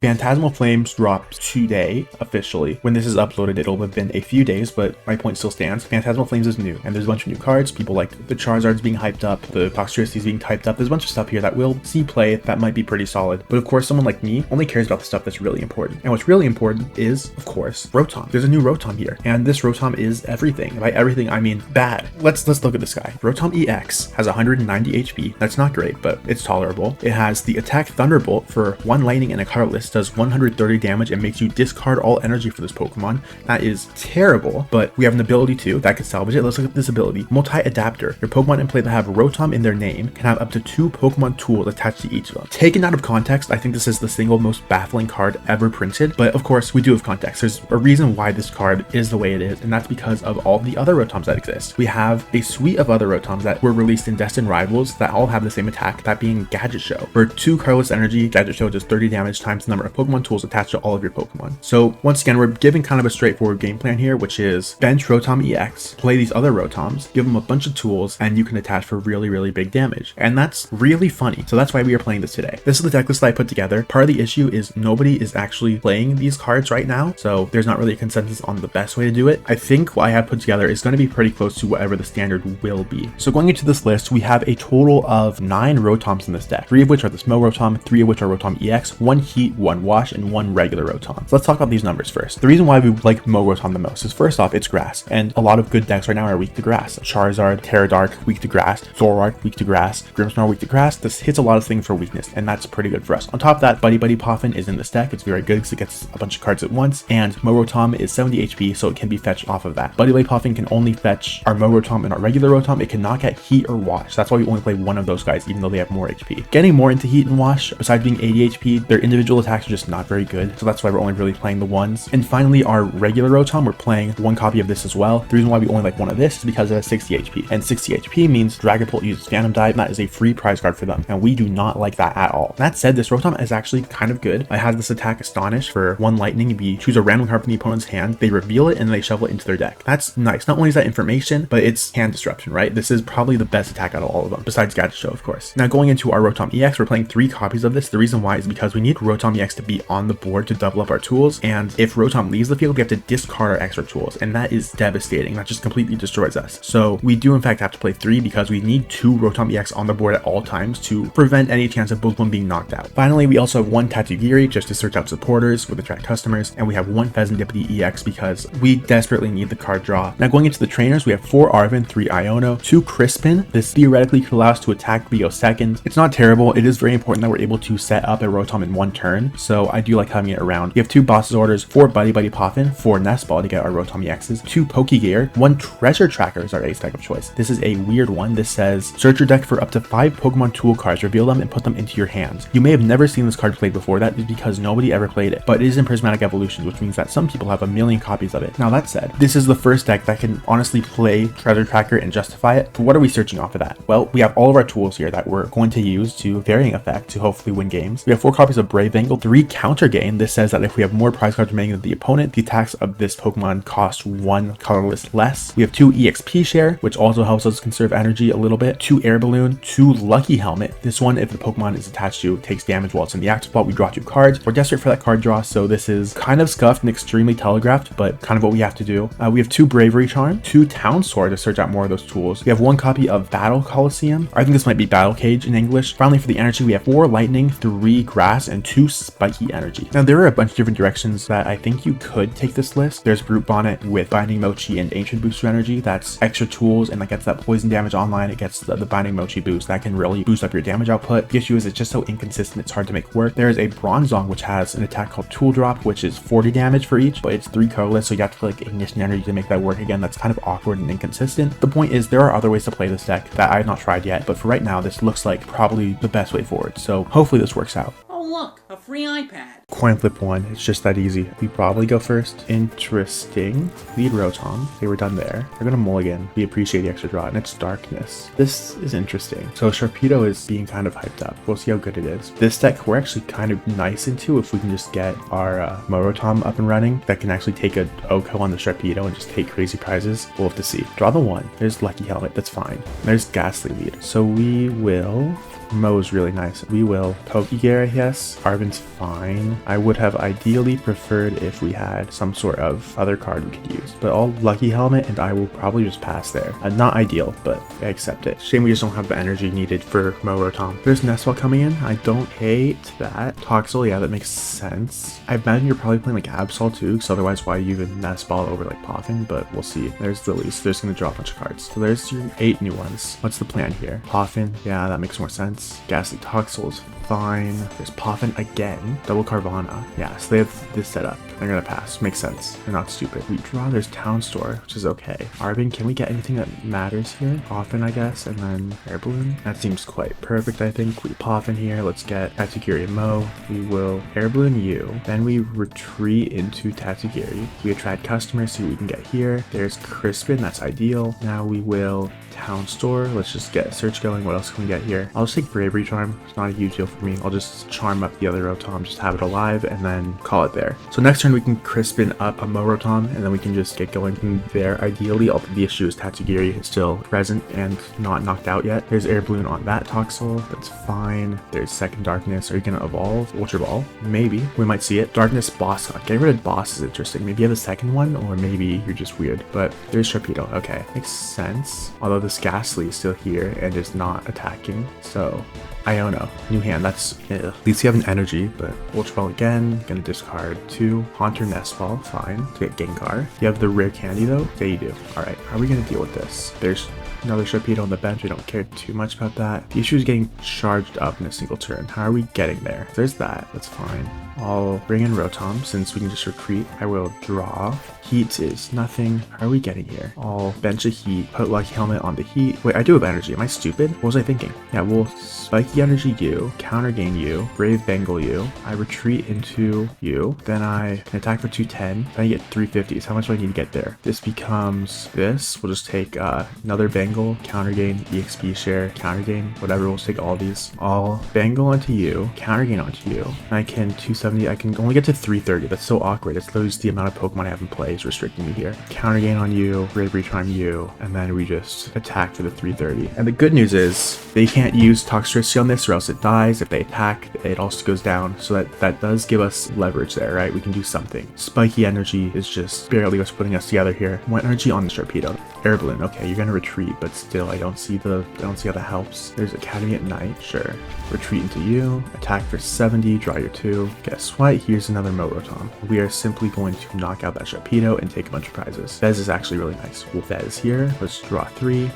Phantasmal Flames dropped today, officially. When this is uploaded, it'll have been a few days, but my point still stands. Phantasmal Flames is new, and there's a bunch of new cards. People like the Charizards being hyped up, the Toxtricities being hyped up. There's a bunch of stuff here that we'll see play that might be pretty solid. But of course, someone like me only cares about the stuff that's really important. And what's really important is, of course, Rotom. There's a new Rotom here, and this Rotom is everything. By everything, I mean bad. Let's look at this guy. Rotom EX has 190 HP. That's not great, but it's tolerable. It has the Attack Thunderbolt for 1 Lightning and a colorless, does 130 damage and makes you discard all energy for this Pokemon. That is terrible, but we have an ability too that can salvage it. Let's look at this ability. Multi-Adapter. Your Pokemon in play that have Rotom in their name can have up to 2 Pokemon tools attached to each of them. Taken out of context, I think this is the single most baffling card ever printed, but of course we do have context. There's a reason why this card is the way it is, and that's because of all the other Rotoms that exist. We have a suite of other Rotoms that were released in Destined Rivals that all have the same attack, that being Gadget Show. For 2 colorless energy, Gadget Show does 30 damage times the number of Pokemon tools attached to all of your Pokemon. So once again, we're giving kind of a straightforward game plan here, which is bench Rotom EX, play these other Rotoms, give them a bunch of tools, and you can attach for really big damage. And that's really funny. So that's why we are playing this today. This is the deck list that I put together. Part of the issue is nobody is actually playing these cards right now, so there's not really a consensus on the best way to do it. I think what I have put together is going to be pretty close to whatever the standard will be. So going into this list, we have a total of 9 Rotoms in this deck, 3 of which are this Mow Rotom, 3 of which are Rotom EX, 1 Heat, 1 Wash, and 1 regular Rotom. So let's talk about these numbers first. The reason why we like Mow Rotom the most is, first off, it's grass, and a lot of good decks right now are weak to grass. Charizard, Terradark, weak to grass, Zoroark, weak to grass, Grimmsnarl, weak to grass. This hits a lot of things for weakness, and that's pretty good for us. On top of that, Buddy-Buddy Poffin is in this deck. It's very good because it gets a bunch of cards at once, and Mow Rotom is 70 HP, so it can be fetched off of that. Buddy-Buddy Poffin can only fetch our Mow Rotom and our regular Rotom. It cannot get Heat or Wash. That's why we only play one of those guys, even though they have more HP. Getting more into Heat and Wash, besides being 80 HP, their individual attacks are just not very good, so that's why we're only really playing the ones. And finally, our regular Rotom, we're playing 1 copy of this as well. The reason why we only like 1 of this is because it has 60 HP, and 60 HP means Dragapult uses Phantom Dive, and that is a free prize card for them, and we do not like that at all. That said, this Rotom is actually kind of good. It has this attack Astonish for 1 Lightning. We choose a random card from the opponent's hand, they reveal it, and they shovel it into their deck. That's nice. Not only is that information, but it's hand disruption, right? This is probably the best attack out of all of them, besides Gadget Show, of course. Now going into our Rotom EX, we're playing 3 copies of this. The reason why is because we need Rotom EX to be on the board to double up our tools, and if Rotom leaves the field, we have to discard our extra tools, and that is devastating. That just completely destroys us. So we do in fact have to play 3 because we need 2 Rotom EX on the board at all times to prevent any chance of both of them being knocked out. Finally, we also have 1 Tatsugiri just to search out supporters with attract customers, and we have 1 Fezandipiti EX because we desperately need the card draw. Now going into the trainers, we have 4 Arven, 3 Iono, 2 Crispin. This theoretically could allow us to attack Leo second. It's not terrible. It is very important that we're able to set up a Rotom in 1 turn, so I do like having it around. We have 2 Boss's Orders, 4 Buddy-Buddy Poffin, 4 Nest Ball to get our Rotom EXs, 2 Pokégear, 1 Treasure Tracker is our ace deck of choice. This is a weird one. This says, search your deck for up to 5 Pokemon tool cards, reveal them, and put them into your hands. You may have never seen this card played before. That is because nobody ever played it, but it is in Prismatic Evolutions, which means that some people have a million copies of it. Now that said, this is the first deck that can honestly play Treasure Tracker and justify it. But what are we searching off of that? Well, we have all of our tools here that we're going to use to varying effect to hopefully win games. We have 4 copies of Brave Bangle, 3 Counter Gain. This says that if we have more prize cards remaining than the opponent, the attacks of this Pokemon cost 1 colorless less. We have 2 EXP Share, which also helps us conserve energy a little bit, 2 Air Balloon, 2 Lucky Helmet. This one, if the Pokemon is attached to, takes damage while it's in the active spot. We draw 2 cards. We're desperate for that card draw, so this is kind of scuffed and extremely telegraphed, but kind of what we have to do. We have 2 Bravery Charm, 2 Town Store to search out more of those tools. We have 1 copy of Battle Coliseum. I think this might be Battle Cage in English. Finally, for the energy, we have 4 Lightning, 3 Grass, and 2 Spiky Energy. Now, there are a bunch of different directions that I think you could take this list. There's Brute Bonnet with Binding Mochi and Ancient Booster Energy. That's extra tools, and that gets that poison damage online. It gets the Binding Mochi boost. That can really boost up your damage output. The issue is it's just so inconsistent, it's hard to make work. There's a Bronzong, which has an attack called Tool Drop, which is 40 damage for each, but it's 3 colorless, so you have to click Ignition Energy to make that work again. That's kind of awkward and inconsistent. The point is, there are other ways to play this deck that I have not tried yet, but for right now, this looks like probably the best way forward. So hopefully this works out. Oh look, a free iPad. Coin flip 1, it's just that easy. We probably go first. Interesting. Lead Rotom. Okay, we're done there. We're gonna mulligan. We appreciate the extra draw, and it's Darkness. This is interesting. So Sharpedo is being kind of hyped up. We'll see how good it is. This deck we're actually kind of nice into if we can just get our Mow Rotom up and running. That can actually take a Oko on the Sharpedo and just take crazy prizes. We'll have to see. Draw the 1. There's Lucky Helmet. That's fine. There's Ghastly Lead. So we will Mow is really nice. We will Pokégear, yes. Arven's fine. I would have ideally preferred if we had some sort of other card we could use. But all Lucky Helmet, and I will probably just pass there. Not ideal, but I accept it. Shame we just don't have the energy needed for Mow Rotom. There's Nest Ball coming in. I don't hate that. Toxel, yeah, that makes sense. I imagine you're probably playing like Absol too, because otherwise why you even Nest Ball over like Poffin, but we'll see. There's Lilies. There's going to draw a bunch of cards. So there's your 8 new ones. What's the plan here? Poffin, yeah, that makes more sense. Ghastly Toxel is fine. There's Poffin again. Double Carvana. Yeah, so they have this set up. They're gonna pass. Makes sense. They're not stupid. We draw. There's Town Store, which is okay. Arven, can we get anything that matters here? Poffin, I guess, and then Air Balloon. That seems quite perfect, I think. We Poffin here. Let's get Tatsugiri and Mow. We will Air Balloon you. Then we retreat into Tatsugiri. We attract customers, see what we can get here. There's Crispin. That's ideal. Now we will Town Store. Let's just get a search going. What else can we get here? I'll just take Bravery Charm. It's not a huge deal for me. I'll just charm up the other Rotom, just have it alive, and then call it there. So next turn we can Crispin up a Mow Rotom, and then we can just get going from there. Ideally, the issue is Tatsugiri is still present and not knocked out yet. There's Air Balloon on that Toxel. That's fine. There's Second Darkness. Are you gonna evolve? Ultra Ball? Maybe. We might see it. Darkness Boss. Getting rid of Boss is interesting. Maybe you have a second one, or maybe you're just weird. But there's Sharpedo. Okay, makes sense. Although this Ghastly is still here and is not attacking, so Iono, new hand, that's at least you have an energy, but Ultra Ball again, gonna discard 2. Haunter Nest Ball, fine, to get Gengar. You have the rare candy though? Yeah, you do. Alright, how are we gonna deal with this? There's another Sharpedo on the bench, we don't care too much about that. The issue is getting charged up in a single turn. How are we getting there? There's that, that's fine. I'll bring in Rotom since we can just retreat. I will draw. Heat is nothing. How are we getting here? I'll bench a Heat, put Lucky Helmet on the Heat. Wait, I do have energy. Am I stupid? What was I thinking? Yeah, we'll Spiky Energy you, Counter Gain you, Brave Bangle you. I retreat into you. Then I can attack for 210. Then I get 350s. How much do I need to get there? This becomes this. We'll just take another Bangle, Counter Gain, EXP share, Counter Gain, whatever. We'll just take all these. I'll Bangle onto you, Counter Gain onto you. And I can 270. I can only get to 330. That's so awkward. It's literally the amount of Pokemon I have in play is restricting me here. Counter Gain on you, Bravery Charm you, and then we just attack for the 330. And the good news is they can't use Toxtricity on this or else it dies. If they attack, it also goes down. So that does give us leverage there, right? We can do something. Spiky Energy is just barely what's putting us together here. One energy on the Sharpedo. Air Balloon, okay, you're gonna retreat, but still I don't see how that helps. There's Academy at Night, sure. Retreat into you, attack for 70, draw your 2. Guess what? Here's another Mow Rotom. We are simply going to knock out that Sharpedo and take a bunch of prizes. Fez is actually really nice. We'll Fez here. Let's draw 3.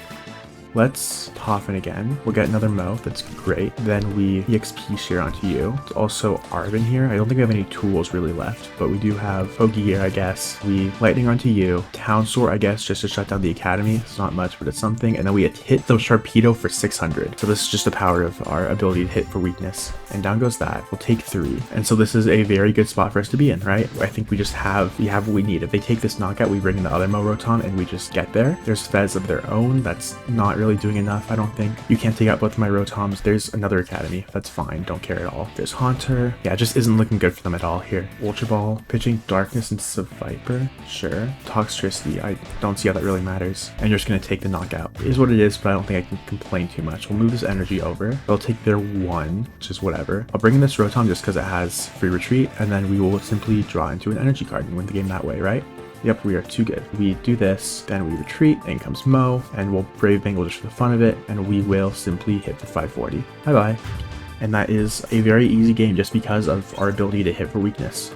Let's Poffin again. We'll get another Mow. That's great. Then we EXP share onto you. It's also Arven here. I don't think we have any tools really left, but we do have Pokégear, I guess. We Lightning onto you. Town Store, I guess, just to shut down the Academy. It's not much, but it's something. And then we hit the Sharpedo for 600. So this is just the power of our ability to hit for weakness. And down goes that. We'll take 3. And so this is a very good spot for us to be in, right? I think we have what we need. If they take this knockout, we bring in the other Mow Rotom and we just get there. There's Fez of their own. That's not really doing enough, I don't think. You can't take out both of my Rotoms. There's another Academy. That's fine. Don't care at all. There's Haunter. Yeah, it just isn't looking good for them at all here. Ultra Ball. Pitching Darkness into Viper. Sure. Toxtricity. I don't see how that really matters. And you're just going to take the knockout. It is what it is, but I don't think I can complain too much. We'll move this energy over. They'll take their 1, which is whatever. I'll bring in this Rotom just because it has free retreat, and then we will simply draw into an energy card and win the game that way, right? Yep, we are too good. We do this, then we retreat, in comes Mow, and we'll Brave Bangle just for the fun of it, and we will simply hit the 540. Bye-bye. And that is a very easy game just because of our ability to hit for weakness.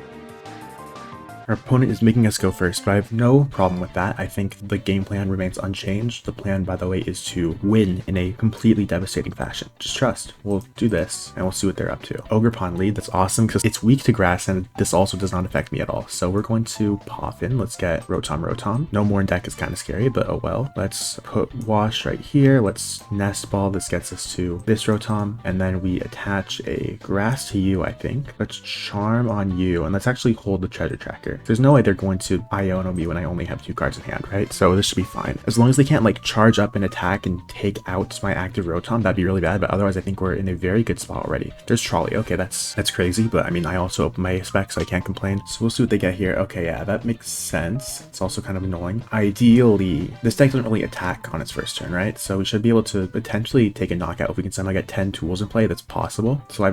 Our opponent is making us go first, but I have no problem with that. I think the game plan remains unchanged. The plan, by the way, is to win in a completely devastating fashion. Just trust. We'll do this, and we'll see what they're up to. Ogre Pond lead, that's awesome, because it's weak to grass, and this also does not affect me at all. So we're going to Poffin. Let's get Rotom. No more in deck is kind of scary, but oh well. Let's put Wash right here. Let's Nest Ball. This gets us to this Rotom, and then we attach a Grass to you, I think. Let's Charm on you, and let's actually hold the Treasure Tracker. here. There's no way they're going to Iono me when I only have 2 cards in hand, right? So this should be fine. As long as they can't like charge up and attack and take out my active Rotom, that'd be really bad. But otherwise, I think we're in a very good spot already. There's Trolley. Okay, that's crazy. But I mean, I also opened my specs, so I can't complain. So we'll see what they get here. Okay, yeah, that makes sense. It's also kind of annoying. Ideally, this deck doesn't really attack on its first turn, right? So we should be able to potentially take a knockout if we can somehow get 10 tools in play. That's possible. So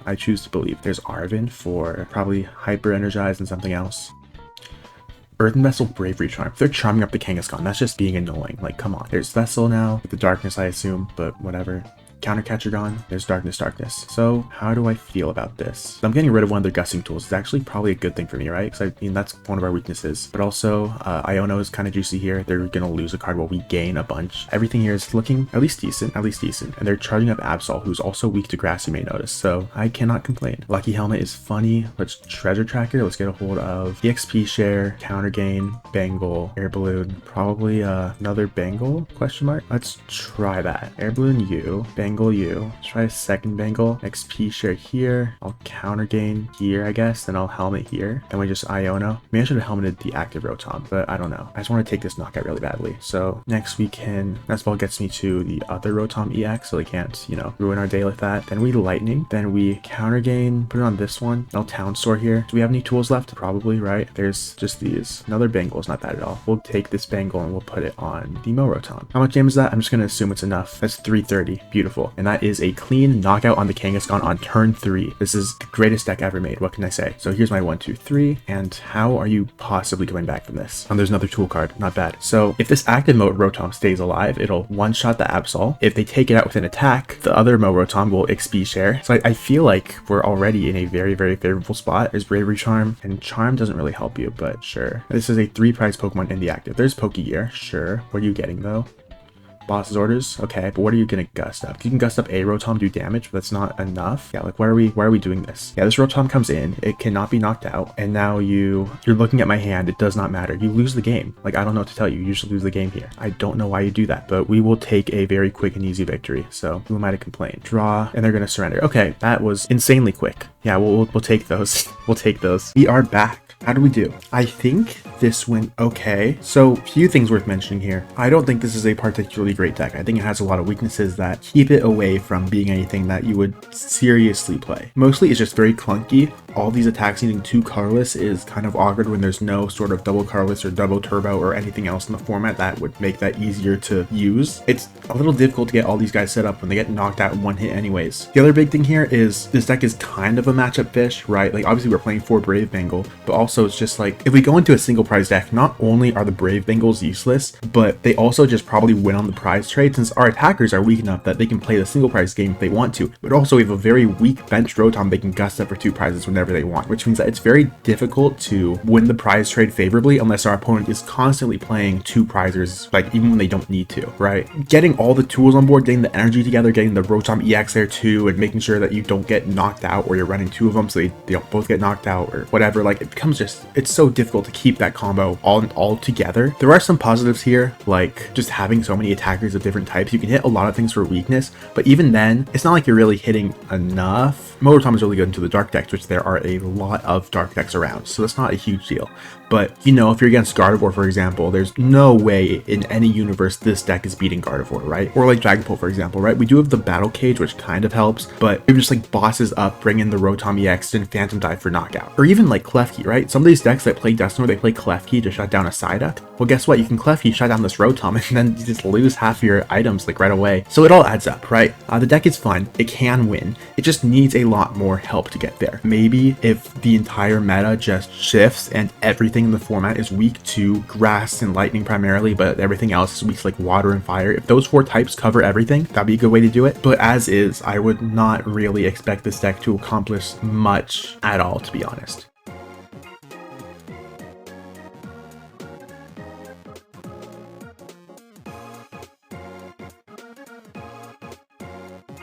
I choose to believe. There's Arven for probably Hyper Energize and something else. Earthen Vessel, Bravery Charm. They're charming up the Kangaskhan. That's just being annoying. Like, come on. There's Vessel now with the Darkness, I assume, but whatever. Counter Catcher gone. There's Darkness. So how do I feel about this? I'm getting rid of one of their gusting tools. It's actually probably a good thing for me, right? Because I mean, that's one of our weaknesses. But also, Iono is kind of juicy here. They're going to lose a card while we gain a bunch. Everything here is looking at least decent. And they're charging up Absol, who's also weak to Grass, you may notice. So I cannot complain. Lucky Helmet is funny. Let's Treasure Tracker. Let's get a hold of EXP Share, Counter Gain, Bangle, Air Balloon. Probably another Bangle, question mark. Let's try that. Air Balloon U, Bangle U. Let's try a second Bangle. XP Share here. I'll Counter Gain here, I guess. Then I'll Helmet here. Then we just Iono. Maybe I should have helmeted the active Rotom, but I don't know. I just want to take this knockout really badly. So next we can... Nest Ball gets me to the other Rotom EX, so they can't, you know, ruin our day with that. Then we Lightning. Then we Counter Gain. Put it on this one. I'll Town Store here. Do we have any tools left? Probably, right? There's just these. Another Bangle is not bad at all. We'll take this Bangle and we'll put it on the Mow Rotom. How much damage is that? I'm just going to assume it's enough. That's 330. Beautiful. And that is a clean knockout on the Kangaskhan on turn 3. This is the greatest deck ever made. What can I say? So here's my 1, 2, 3. And how are you possibly coming back from this? There's another tool card. Not bad. So if this active Mow Rotom stays alive, it'll one-shot the Absol. If they take it out with an attack, the other Mow Rotom will XP Share. So I feel like we're already in a very, very favorable spot. There's Bravery Charm, and Charm doesn't really help you, but sure. This is a 3-prize Pokemon in the active. There's Pokégear. Sure. What are you getting though? Boss's orders, okay, but what are you gonna gust up? You can gust up a Rotom, do damage, but that's not enough. Yeah, like why are we doing this? Yeah, this Rotom comes in, it cannot be knocked out, and now you're looking at my hand, it does not matter. You lose the game. Like, I don't know what to tell you. You usually lose the game here. I don't know why you do that, but we will take a very quick and easy victory. So who am I to complain? Draw, and they're gonna surrender. Okay, that was insanely quick. Yeah, we'll take those. We'll take those. We are back. How do we do? I think this went okay. So few things worth mentioning here. I don't think this is a particularly great deck. I think it has a lot of weaknesses that keep it away from being anything that you would seriously play. Mostly it's just very clunky. All these attacks needing 2 colorless is kind of awkward when there's no sort of double colorless or double turbo or anything else in the format that would make that easier to use. It's a little difficult to get all these guys set up when they get knocked out in one hit anyways. The other big thing here is this deck is kind of a matchup fish, right? Like obviously we're playing for Brave Bangle, but also it's just like if we go into a single prize deck, not only are the Brave Bangles useless, but they also just probably win on the prize trade since our attackers are weak enough that they can play the single prize game if they want to, but also we have a very weak bench Rotom they can gust up for 2 prizes whenever they want, which means that it's very difficult to win the prize trade favorably unless our opponent is constantly playing 2 prizes, like even when they don't need to, right? Getting all the tools on board, getting the energy together, getting the Rotom EX there too, and making sure that you don't get knocked out or you're running 2 of them so they don't both get knocked out or whatever, like it becomes just, it's so difficult to keep that combo all together. There are some positives here, like just having so many attackers of different types. You can hit a lot of things for weakness, but even then, it's not like you're really hitting enough. Mow Rotom is really good into the dark decks, which there are a lot of dark decks around, so that's not a huge deal. But, you know, if you're against Gardevoir, for example, there's no way in any universe this deck is beating Gardevoir, right? Or like Dragapult, for example, right? We do have the Battle Cage, which kind of helps, but we just like bosses up, bring in the Rotom EX, and Phantom Dive for knockout. Or even like Klefki, right? Some of these decks that play Dusknoir, they play Klefki to shut down a Psyduck. Well, guess what? You can Klefki shut down this Rotom, and then you just lose half your items like right away. So it all adds up, right? The deck is fun. It can win. It just needs a lot more help to get there. Maybe if the entire meta just shifts and everything in the format is weak to grass and lightning primarily, but everything else is weak to like water and fire. If those 4 types cover everything, that'd be a good way to do it. But as is, I would not really expect this deck to accomplish much at all, to be honest.